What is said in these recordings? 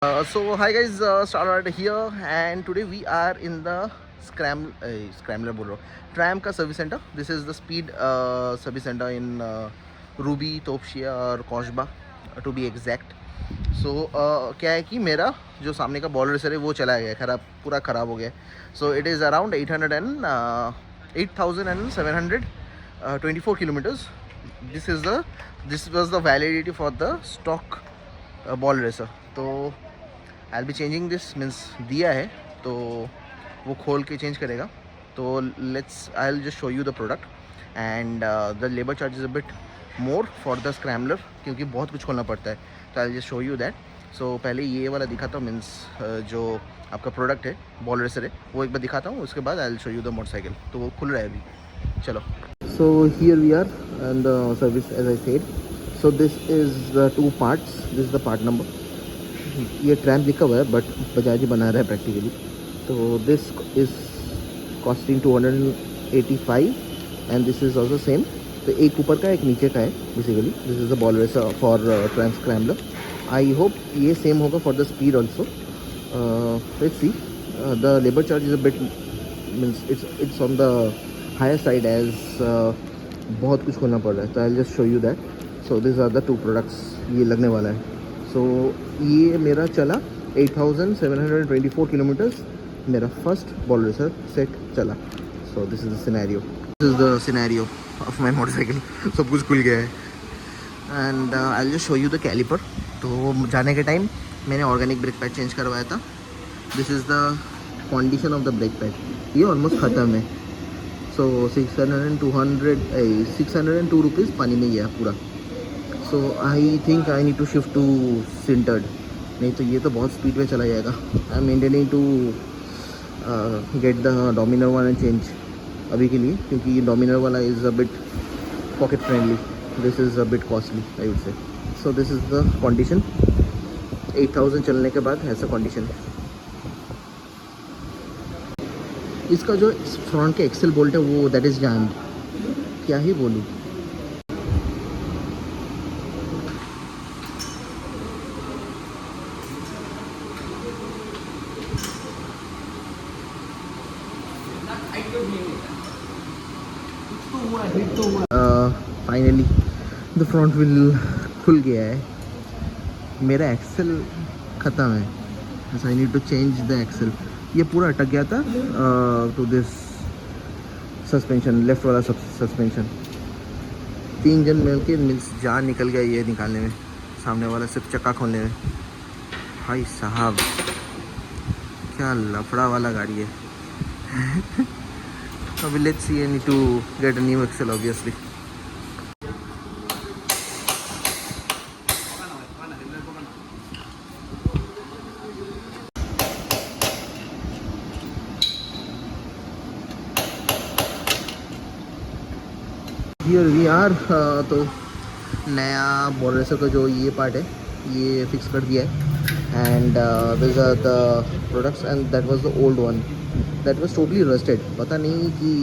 So hi guys, Starlight here, and today we are in the Scrambler बोल रहा हूँ ट्रैम का service centre. This is the speed service centre in Ruby Topsia और Kasba to be exact. So क्या है कि मेरा जो सामने का बॉल रेसर है वो चला गया, पूरा ख़राब हो गया. So it is around 8,724 kilometers. This was the validity for the stock ball racer. तो I be changing this means दिया है तो वो खोल के चेंज करेगा. तो let's I will just show you the product and the labour charge is a bit more for the scrambler क्योंकि बहुत कुछ खोलना पड़ता है. तो I just show you that. So पहले ये वाला दिखाता हूँ मीन्स जो आपका प्रोडक्ट है बॉल रेसर है वो एक बार दिखाता हूँ. उसके बाद I will show you the motorcycle. तो वो खुल रहा है अभी. चलो. So here we are and the service as I said. So this is the two parts. This is the part number. ये ट्रैम लिखा हुआ है बट बजाज ही बना रहा है प्रैक्टिकली. तो this is costing 285 and this is also same. तो एक ऊपर का एक नीचे का है basically. This is the ball racer for Triumph scrambler. I hope ये सेम होगा for the Speed also. Let's see. The labour charge is a bit means it's on the higher side as बहुत कुछ खोलना पड़ रहा है. तो I just show you that. So this are the two products. ये लगने वाला है. सो ये मेरा चला 8,724 किलोमीटर्स. मेरा फर्स्ट बॉल रेसर सेट चला. So this is the scenario. This is the scenario of my motorcycle. सब कुछ खुल गया है and I will just show you the caliper. तो जाने के टाइम मैंने ऑर्गेनिक ब्रेक पैड चेंज करवाया था. This is the condition of the brake pad. ये ऑलमोस्ट ख़त्म है. सो 602 रुपीज़ पानी में गया पूरा. So I think I need to shift to sintered. नहीं तो ये तो बहुत स्पीड में चला जाएगा. I am maintaining to get the Dominar one and change अभी के लिए क्योंकि ये डोमिनर वाला is a bit pocket friendly. This is a bit costly I would से. सो दिस इज़ द कंडीशन. 8,000 चलने के बाद ऐसा कंडीशन. इसका जो फ्रंट के एक्सेल बोल्ट है वो दैट इज़ जैम्ड. क्या ही बोलूँ. फाइनली द फ्रंट व्हील खुल गया है. मेरा एक्सेल ख़त्म है. I need to change the axle. ये पूरा अटक गया था टू दिस सस्पेंशन. लेफ़्ट वाला सस्पेंशन 3 जन मिल के मीन्स जान निकल गया ये निकालने में. सामने वाला सिर्फ चक्का खोलने में. भाई साहब क्या लफड़ा वाला गाड़ी है. अभी let's see. I need to get a new axle obviously. Here we are. तो नया बॉल रेसर का जो ये पार्ट है ये फिक्स कर दिया है and this are the products and that was the old one that was totally rusted. पता नहीं कि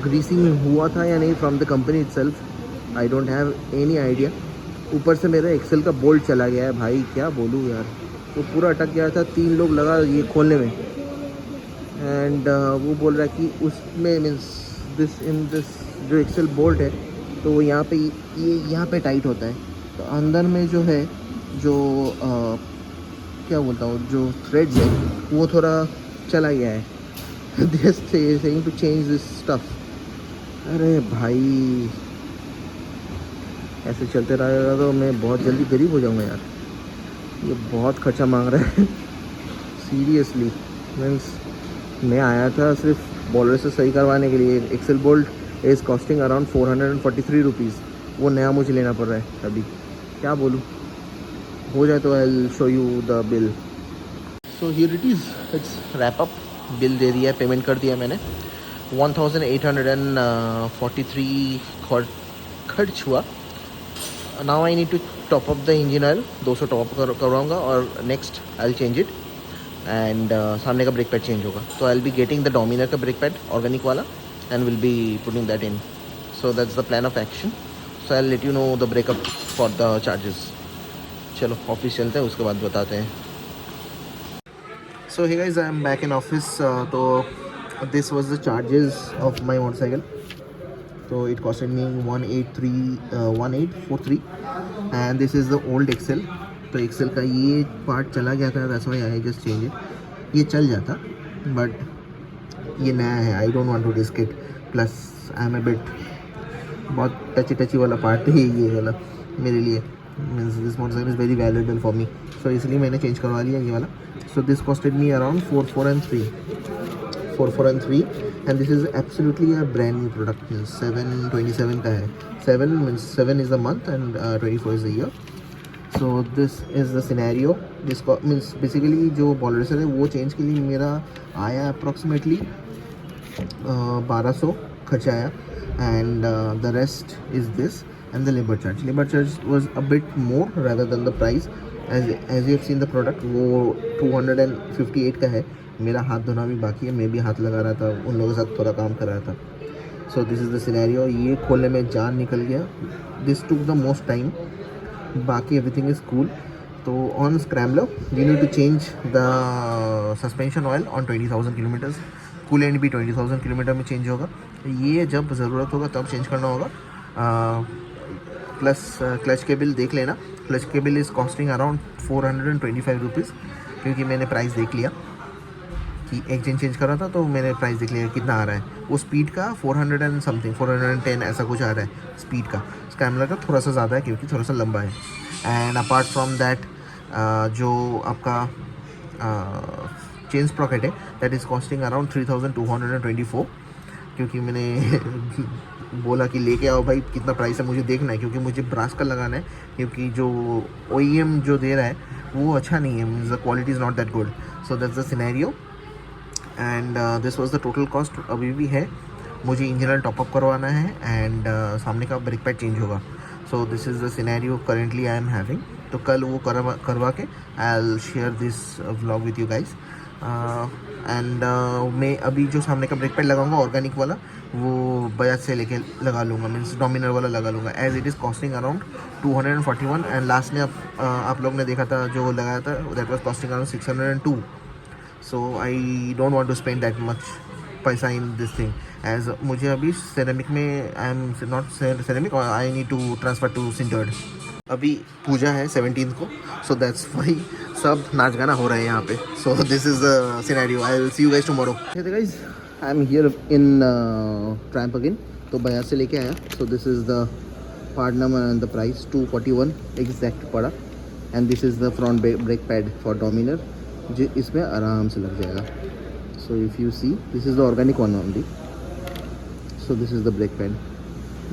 ग्रीसिंग हुआ था या नहीं from the company itself. I don't have any idea. ऊपर से मेरा एक्सेल का बोल्ट चला गया है. भाई क्या बोलूँ यार. वो पूरा अटक गया था. 3 लोग लगा ये खोलने में एंड वो बोल रहा है कि उसमें मीन्स दिस जो एक्सेल बोल्ट है तो वो यहाँ पे ये यहाँ पे टाइट होता है. तो अंदर में जो है जो क्या बोलता हूँ जो थ्रेड्स है वो थोड़ा चला गया है. This saying to change this stuff. अरे भाई ऐसे चलते रहेगा तो मैं बहुत जल्दी गरीब हो जाऊँगा यार. ये बहुत खर्चा मांग रहा है सीरियसली. मीन्स मैं आया था सिर्फ बॉल रेसर सही करवाने के लिए. Axle bolt is costing around 443 rupees. वो नया मुझे लेना पड़ रहा है अभी. क्या बोलूँ. हो जाए तो I will show you the bill. So here it is. It's wrap up. Bill दे दिया है. पेमेंट कर दिया मैंने. 1,843 खर्च हुआ. Now I need to top up the engine oil. 200 top करवाऊँगा और next I will change it and सामने का ब्रेक पैड चेंज होगा. तो I will be getting the Dominar का ब्रेक पैड ऑर्गेनिक वाला and will be putting that in. So that's the plan of action. So I'll let you know the breakup for the charges. चलो office चलते हैं, उसके बाद बताते हैं। So hey guys, I am back in office. तो this was the charges of my motorcycle. तो it costed me 1843 and this is the old axle. तो एक्सेल का ये पार्ट चला गया था, that's why I just change it. ये चल जाता बट ये नया है, I don't want to risk it. Plus I am a bit, बहुत टची वाला पार्ट है ये वाला मेरे लिए। Means this motorcycle is very valuable for me, so इसलिए मैंने चेंज करवा लिया ये वाला। So this costed me around 4,403 and this is absolutely a brand new product. Means 7/27 का है। 7 means 7 is the month and 24 is the year. So this is the scenario. This means basically जो ball racer है वो change के लिए मेरा आया approximately 1200 खर्चा आया and the rest is this and the labor charge was a bit more rather than the price as you have seen the product। वो 258 का है। मेरा हाथ धोना भी बाकी है, मैं भी हाथ लगा रहा था, उन लोगों के साथ थोड़ा काम कर रहा था। So this is the scenario. ये खोलने में जान निकल गया, this took the most time, बाकी एवरीथिंग इज़ कूल। तो on Scrambler we need to change the suspension oil on 20,000 kilometres. Coolant भी 20,000 किलोमीटर में चेंज होगा। ये जब ज़रूरत होगा तब चेंज करना होगा। प्लस क्लच केबल देख लेना, clutch cable is costing around 425 rupees, क्योंकि मैंने प्राइस देख लिया कि एक चेंज कर रहा था तो मैंने प्राइस देख लिया कितना आ रहा है। वो स्पीड का 400 एंड समथिंग 410 ऐसा कुछ आ रहा है स्पीड का। स्कैमलर का थोड़ा सा ज़्यादा है क्योंकि थोड़ा सा लंबा है। एंड अपार्ट फ्रॉम दैट जो आपका चेन स्प्रॉकेट है दैट इज़ कॉस्टिंग अराउंड 3,224, क्योंकि मैंने बोला कि लेके आओ भाई, कितना प्राइस है मुझे देखना है, क्योंकि मुझे ब्रास का लगाना है, क्योंकि जो OEM जो दे रहा है वो अच्छा नहीं है, means the quality is not that good. So that's the scenario and this was the total cost. अभी भी है, मुझे इंजन ऑयल टॉपअप करवाना है एंड सामने का ब्रेक पैड चेंज होगा। सो this is the scenario currently I am having. तो कल वो करवा के I will share this vlog with you guys. And मैं अभी जो सामने का ब्रेक पैड लगाऊंगा ऑर्गेनिक वाला, वो बजाज से लेके लगा लूँगा, मीन्स डोमिनर वाला लगा लूँगा, as it is costing around 241। And last में आप लोग ने देखा था जो लगाया था, that was costing around 602। So I don't want to spend that much पैसा इन दिस थिंग, एज मुझे अभी सेरेमिक में I am not ceramic, I need to transfer to sintered. अभी पूजा है 17 को, सो दैट्स वाई सब नाच गाना हो रहा है यहाँ पे। So this is the scenario. I will see you guys tomorrow. Guys I am here in Tramp again. तो बजाज से लेके आया। So this is the part number and the price 241 exact पड़ा। And this is the front brake pad for Dominar, जो इसमें आराम से लग जाएगा। So if you see this is the organic one only. So this is the brake pad,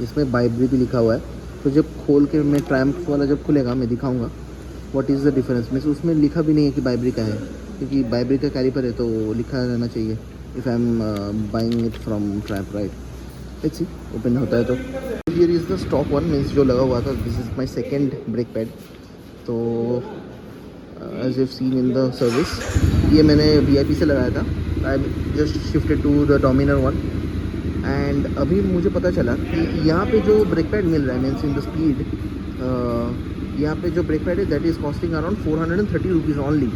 इसमें बाइब्री भी लिखा हुआ है। तो जब खोल के मैं ट्रैम्प वाला जब खुलेगा मैं दिखाऊंगा what is the difference. Means उसमें लिखा भी नहीं है कि बाइब्री का है, क्योंकि बाइब्री का कैलिपर है तो लिखा रहना चाहिए if I am buying it from Tramp, right. Let's see open होता है तो। Here is the stock one, means जो लगा हुआ था। This is my second brake pad. तो as you seen in the service, ये मैंने VIP से लगाया था। I just shifted to the Dominar one. And अभी मुझे पता चला कि यहाँ पे जो ब्रेक पैड मिल रहा है, मीन्स इन द स्पीड, यहाँ पे जो ब्रेक पैड है that is costing around 430 rupees only.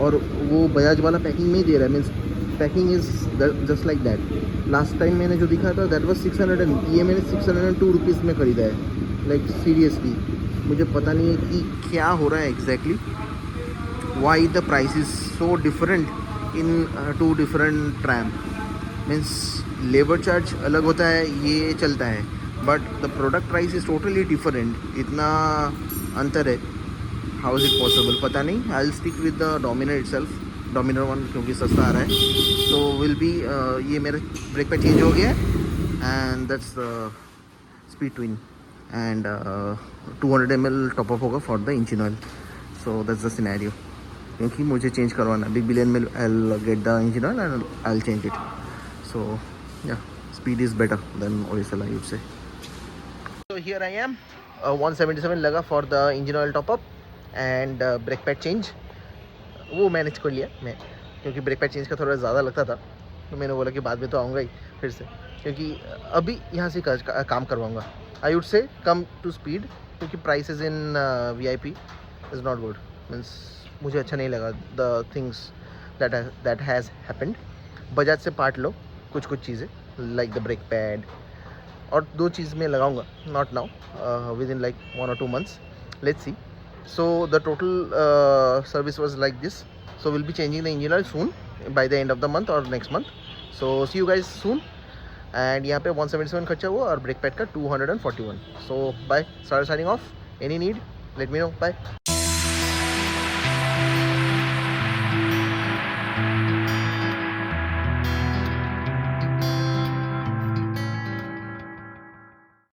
और वो बजाज वाला पैकिंग में ही दे रहा है, means packing is just like that. Last time मैंने जो दिखा था दैट वाज 600 एंड ये मैंने 602 रुपीज़ में ख़रीदा है। लाइक सीरियसली मुझे पता नहीं है कि क्या हो रहा है exactly, why the price is so different in two different Triumph. Means labour charge अलग होता है, ये चलता है, but the product price is totally different. इतना अंतर है, हाउ इज़ इट पॉसिबल, पता नहीं। I will stick with the Dominar itself, Dominar one, क्योंकि सस्ता आ रहा है। तो विल बी ये मेरा ब्रेक पैड चेंज हो गया है and that's speed twin and 200 ml top up होगा for the engine oil. So that's the scenario, क्योंकि मुझे चेंज करवाना बिग बिलियन में। I will get the engine oil and I will change it. So yeah, speed is better than OSL, I would say. So here I am, 177 लगा for the engine oil top up and brake pad change। वो manage कर लिया मैं, क्योंकि break pad change का थोड़ा ज़्यादा लगता था, तो मैंने बोला कि बाद में तो आऊँगा ही फिर से, क्योंकि अभी यहाँ से काम करवाऊँगा। I would say come to speed, क्योंकि price is in VIP is not good, means मुझे अच्छा नहीं लगा the things that has happened. Bajaj से पार्ट लो कुछ कुछ चीज़ें लाइक द ब्रेक पैड, और 2 चीज़ मैं लगाऊंगा, not now, with in like 1 or 2 months, let's see. So the total service was like this. So we'll be changing the engine oil soon by the end of the month or next month. So see you guys soon. And यहाँ पे 177 खर्चा हुआ और brake pad का 241. So bye, start signing off. Any need, let me know. Bye.